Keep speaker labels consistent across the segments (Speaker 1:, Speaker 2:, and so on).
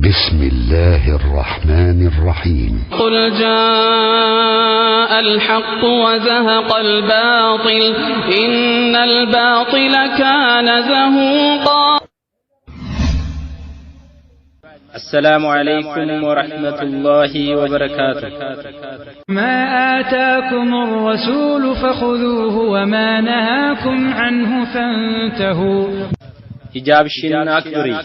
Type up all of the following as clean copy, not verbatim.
Speaker 1: بسم الله الرحمن الرحيم
Speaker 2: قل جاء الحق وزهق الباطل إن الباطل كان زهوقا.
Speaker 3: السلام عليكم ورحمة الله وبركاته.
Speaker 4: ما آتاكم الرسول فخذوه وما نهاكم عنه فانتهوا.
Speaker 3: حجاب شين أكبري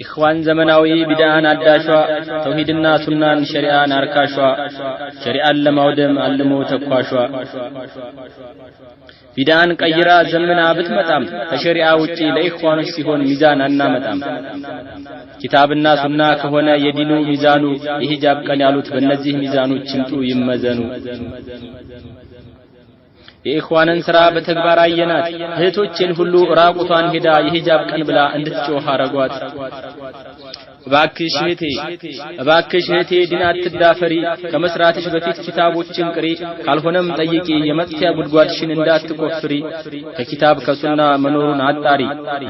Speaker 3: إخوان زمناوي بدأنا الداشوا توحيدنا سنان شريعة ناركاشوا شريعة لمودم علمو تقواشوا بدأن كيرا زمنا بتمتام كشريعة وجي لإخوان السيهون ميزان أننا متام كتابنا سنة كهونا يدينو ميزانو إحجاب كان يالوت بنزيه ميزانو چمتو يمزنو የኢኽዋንን ስራ በተግባር አየናት። እህቶችን ሁሉ ራቁቷን ሄዳ የሂጃብ ቀን ብላ እንድትጮህ አረጓት። እባክሽ እህቴ ዲን አትዳፈሪ፣ ከመስራትሽ በፊት ኪታቦችን ቅሪ፣ ካልሆነም ጠይቂ፣ የመጥፊያ ጉድጓድሽን እንዳትቆፍሪ፣ ከኪታብ ከሱና መኖሩን አጣሪ፣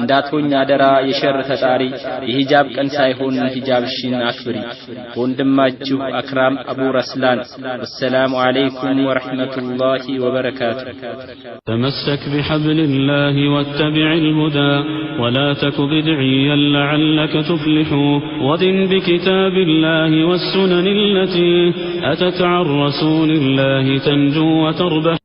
Speaker 3: እንዳትሆኝ አደራ የሸር ተጣሪ፣ የሂጃብ ቀን ሳይሆን ሂጃብሽን አክብሪ። ወንድማችሁ አክራም አቡ ረስላን። ወሰላሙ አለይኩም ወራህመቱላሂ ወበረካቱ።
Speaker 5: تمسك بحبل الله واتبع الهدى ولا تك بدعيا لعلك تفلح ودن بكتاب الله والسنن التي أتت عن رسول الله تنجو وتربح.